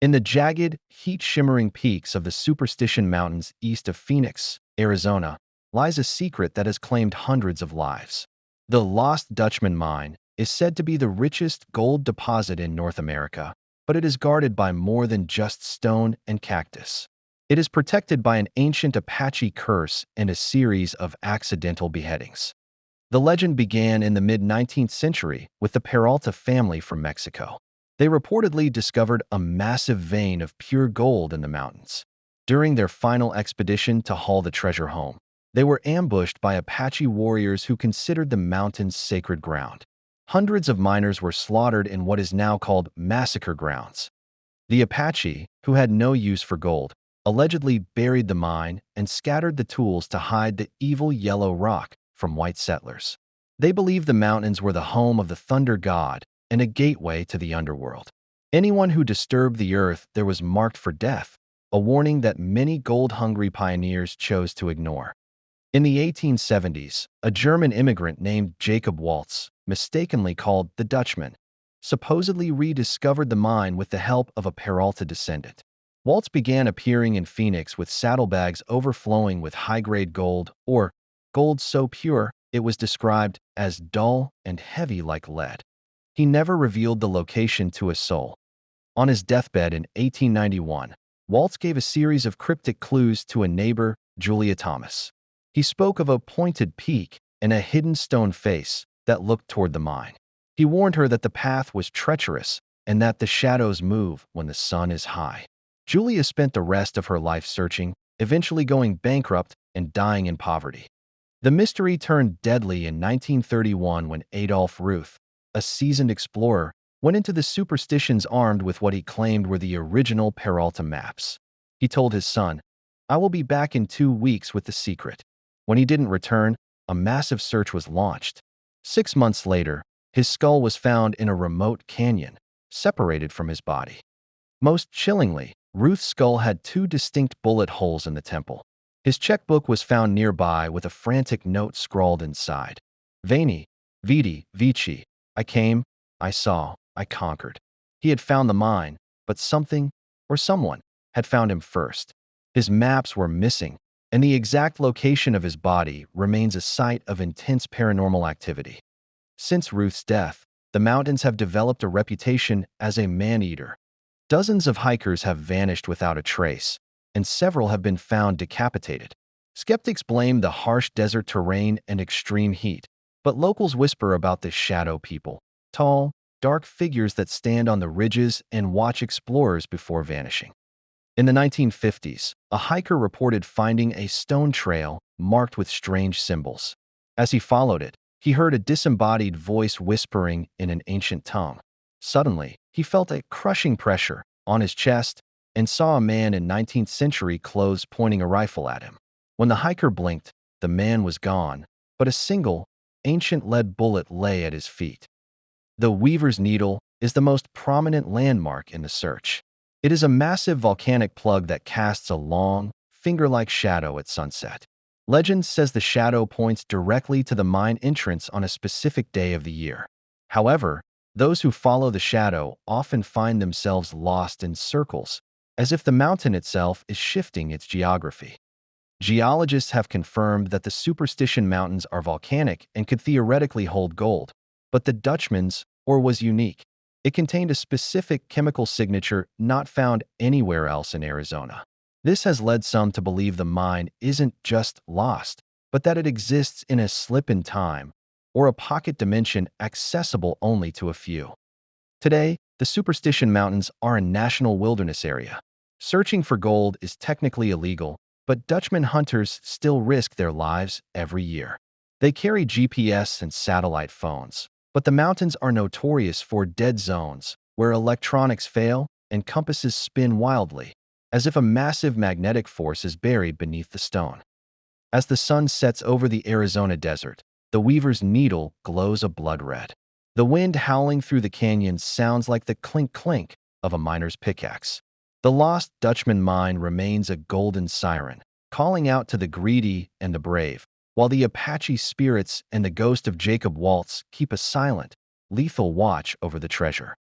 In the jagged, heat-shimmering peaks of the Superstition Mountains east of Phoenix, Arizona, lies a secret that has claimed hundreds of lives. The lost Dutchman mine is said to be the richest gold deposit in North America, but it is guarded by more than just stone and cactus. It is protected by an ancient Apache curse and a series of accidental beheadings. The legend began in the mid-19th century with the Peralta family from Mexico. They reportedly discovered a massive vein of pure gold in the mountains. During their final expedition to haul the treasure home, they were ambushed by Apache warriors who considered the mountains sacred ground. Hundreds of miners were slaughtered in what is now called massacre grounds. The Apache, who had no use for gold, allegedly buried the mine and scattered the tools to hide the evil yellow rock from white settlers. They believed the mountains were the home of the thunder god and a gateway to the underworld. Anyone who disturbed the earth there was marked for death, a warning that many gold-hungry pioneers chose to ignore. In the 1870s, a German immigrant named Jacob Waltz, mistakenly called the Dutchman, supposedly rediscovered the mine with the help of a Peralta descendant. Waltz began appearing in Phoenix with saddlebags overflowing with high-grade gold, or gold so pure it was described as dull and heavy like lead. He never revealed the location to a soul. On his deathbed in 1891, Waltz gave a series of cryptic clues to a neighbor, Julia Thomas. He spoke of a pointed peak and a hidden stone face that looked toward the mine. He warned her that the path was treacherous and that the shadows move when the sun is high. Julia spent the rest of her life searching, eventually going bankrupt and dying in poverty. The mystery turned deadly in 1931 when Adolf Ruth, a seasoned explorer, went into the superstitions armed with what he claimed were the original Peralta maps. He told his son, "I will be back in 2 weeks with the secret." When he didn't return, a massive search was launched. 6 months later, his skull was found in a remote canyon, separated from his body. Most chillingly, Ruth's skull had 2 distinct bullet holes in the temple. His checkbook was found nearby with a frantic note scrawled inside. Veni, Vidi, Vici. I came, I saw, I conquered. He had found the mine, but something, or someone, had found him first. His maps were missing, and the exact location of his body remains a site of intense paranormal activity. Since Ruth's death, the mountains have developed a reputation as a man-eater. Dozens of hikers have vanished without a trace, and several have been found decapitated. Skeptics blame the harsh desert terrain and extreme heat, but locals whisper about the shadow people, tall, dark figures that stand on the ridges and watch explorers before vanishing. In the 1950s, a hiker reported finding a stone trail marked with strange symbols. As he followed it, he heard a disembodied voice whispering in an ancient tongue. Suddenly, he felt a crushing pressure on his chest and saw a man in 19th century clothes pointing a rifle at him. When the hiker blinked, the man was gone, but a single, ancient lead bullet lay at his feet. The Weaver's Needle is the most prominent landmark in the search. It is a massive volcanic plug that casts a long, finger-like shadow at sunset. Legend says the shadow points directly to the mine entrance on a specific day of the year. However, those who follow the shadow often find themselves lost in circles, as if the mountain itself is shifting its geography. Geologists have confirmed that the Superstition Mountains are volcanic and could theoretically hold gold, but the Dutchman's ore was unique. It contained a specific chemical signature not found anywhere else in Arizona. This has led some to believe the mine isn't just lost, but that it exists in a slip in time or a pocket dimension accessible only to a few. Today, the Superstition Mountains are a national wilderness area. Searching for gold is technically illegal, but Dutchman hunters still risk their lives every year. They carry GPS and satellite phones, but the mountains are notorious for dead zones where electronics fail and compasses spin wildly, as if a massive magnetic force is buried beneath the stone. As the sun sets over the Arizona desert, the Weaver's Needle glows a blood red. The wind howling through the canyon sounds like the clink-clink of a miner's pickaxe. The lost Dutchman mine remains a golden siren, calling out to the greedy and the brave, while the Apache spirits and the ghost of Jacob Waltz keep a silent, lethal watch over the treasure.